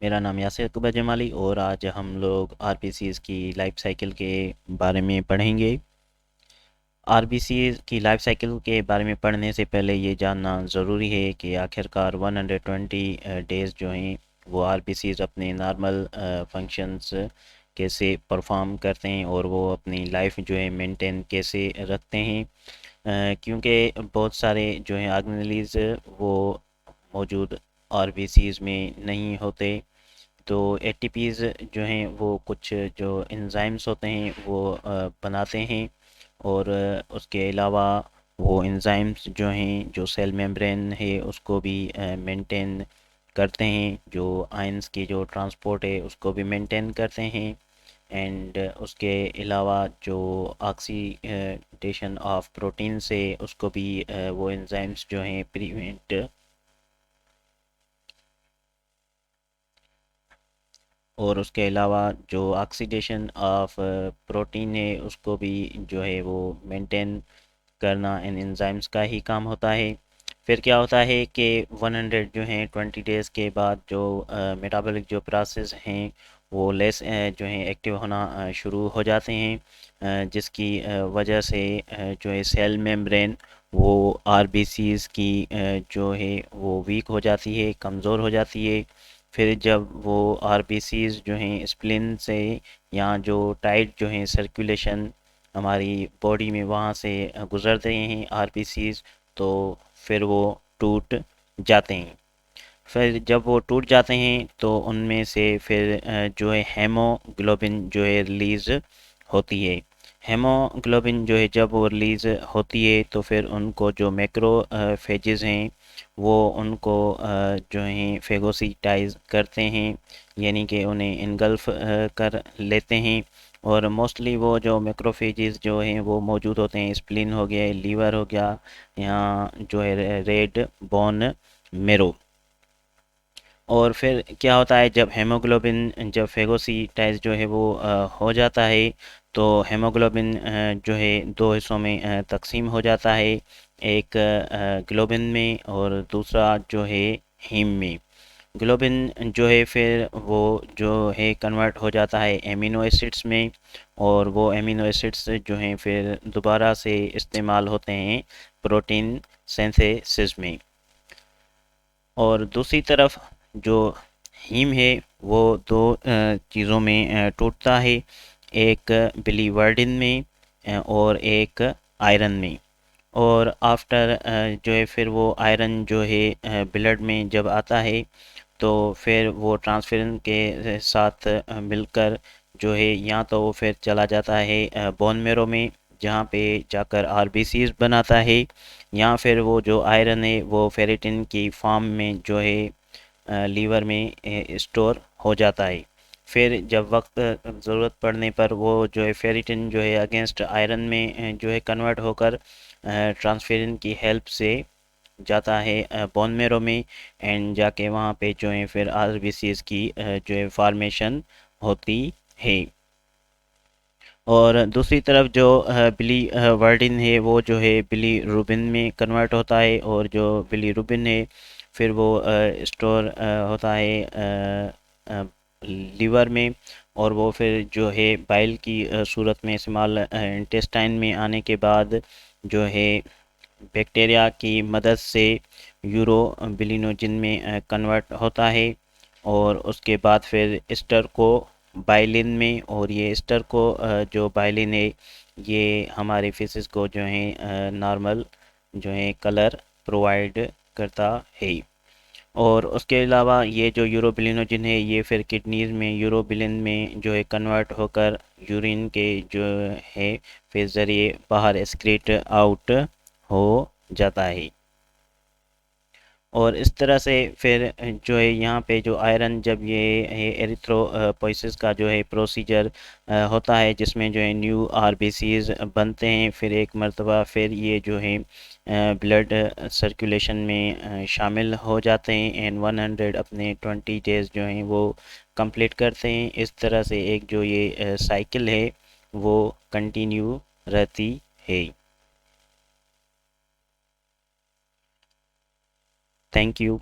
मेरा नाम यासिर अकबर जमाली और आज हम लोग आरबीसीज़ की लाइफ साइकिल के बारे में पढ़ेंगे। आरबीसीज़ की लाइफ साइकिल के बारे में पढ़ने से पहले ये जानना ज़रूरी है कि आखिरकार 120 डेज़ जो हैं वो आरबीसीज़ अपने नॉर्मल फंक्शंस कैसे परफॉर्म करते हैं और वो अपनी लाइफ जो है मेंटेन कैसे रखते हैं। क्योंकि बहुत सारे जो हैं ऑर्गेनेलीज वो मौजूद आरबीसीज़ में नहीं होते। तो एटीपीज़ जो हैं वो कुछ जो एंजाइम्स होते हैं वो बनाते हैं और उसके अलावा वो एंजाइम्स जो हैं जो सेल मेम्ब्रेन है उसको भी मेंटेन करते हैं, जो आयंस की जो ट्रांसपोर्ट है उसको भी मेंटेन करते हैं। एंड उसके अलावा जो ऑक्सीडेशन ऑफ प्रोटीन से उसको भी वो एंजाइम्स जो हैं प्रिवेंट। और उसके अलावा जो ऑक्सीडेशन ऑफ प्रोटीन है उसको भी जो है वो मेंटेन करना इन एंजाइम्स का ही काम होता है। फिर क्या होता है कि 100 जो हैं 20 डेज़ के बाद जो मेटाबॉलिक जो प्रोसेस हैं वो लेस जो हैं एक्टिव होना शुरू हो जाते हैं, जिसकी वजह से जो है सेल मेम्ब्रेन वो आरबीसीज़ की जो है वो वीक हो जाती है, कमज़ोर हो जाती है। फिर जब वो आरबीसीज़ जो हैं स्प्लिन से या जो टाइट जो हैं सर्कुलेशन हमारी बॉडी में वहाँ से गुज़रते हैं आरबीसीज़, तो फिर वो टूट जाते हैं। फिर जब वो टूट जाते हैं तो उनमें से फिर जो है हेमोग्लोबिन जो है रिलीज़ होती है। हेमोग्लोबिन जो है जब वो रिलीज़ होती है तो फिर उनको जो मैक्रो फेजेस हैं वो उनको जो हैं फेगोसिटाइज करते हैं, यानी कि उन्हें इनगल्फ कर लेते हैं। और मोस्टली वो जो मैक्रोफेजेस जो हैं वो मौजूद होते हैं, स्प्लीन हो गया, लीवर हो गया, यहाँ जो है रेड बोन मेरो। और फिर क्या होता है जब हेमोग्लोबिन जब फेगोसिटाइज जो है वो हो जाता है तो हेमोग्लोबिन जो है दो हिस्सों में तकसीम हो जाता है, एक ग्लोबिन में और दूसरा जो है हीम में। ग्लोबिन जो है फिर वो जो है कन्वर्ट हो जाता है एमिनो एसिड्स में, और वो एमिनो एसिड्स जो हैं फिर दोबारा से इस्तेमाल होते हैं प्रोटीन सिंथेसिस में। और दूसरी तरफ जो हीम है वो दो चीज़ों में टूटता है, एक बिलीवर्डिन में और एक आयरन में। और आफ्टर जो है फिर वो आयरन जो है ब्लड में जब आता है तो फिर वो ट्रांसफेरन के साथ मिलकर जो है या तो वो फिर चला जाता है बोन मेरो में, जहाँ पे जाकर आरबीसीज बनाता है, या फिर वो जो आयरन है वो फेरिटिन की फॉर्म में जो है लीवर में स्टोर हो जाता है। फिर जब वक्त ज़रूरत पड़ने पर वो जो है फेरिटिन जो है अगेंस्ट आयरन में जो है कन्वर्ट होकर ट्रांसफेरिन की हेल्प से जाता है बोन मेरो में, एंड जाके वहाँ पे जो है फिर आरबीसीज की जो है फॉर्मेशन होती है। और दूसरी तरफ जो बिली वर्डिन है वो जो है बिली रूबिन में कन्वर्ट होता है, और जो बिली रूबिन है फिर वो स्टोर होता है लीवर में, और वो फिर जो है बाइल की सूरत में इस्तेमाल इंटेस्टाइन में आने के बाद जो है बैक्टीरिया की मदद से यूरोबिलिनोजिन में कन्वर्ट होता है। और उसके बाद फिर एस्टर को बाइलिन में, और ये एस्टर को जो बाइलिन है ये हमारे फेसेस को जो है नॉर्मल जो है कलर प्रोवाइड करता है। और उसके अलावा ये जो यूरोबिलिनोजिन है ये फिर किडनीज में यूरोबिलिन में जो है कन्वर्ट होकर यूरिन के जो है फिर ज़रिए बाहर एक्सक्रीट आउट हो जाता है। और इस तरह से फिर जो है यहाँ पे जो आयरन जब ये एरिथ्रोपोइसिस का जो है प्रोसीजर होता है जिसमें जो है न्यू आरबीसीज बनते हैं, फिर एक मर्तबा फिर ये जो है ब्लड सर्कुलेशन में शामिल हो जाते हैं, एंड 100 अपने 20 डेज जो हैं वो कंप्लीट करते हैं। इस तरह से एक जो ये साइकिल है वो कंटिन्यू रहती है। Thank you.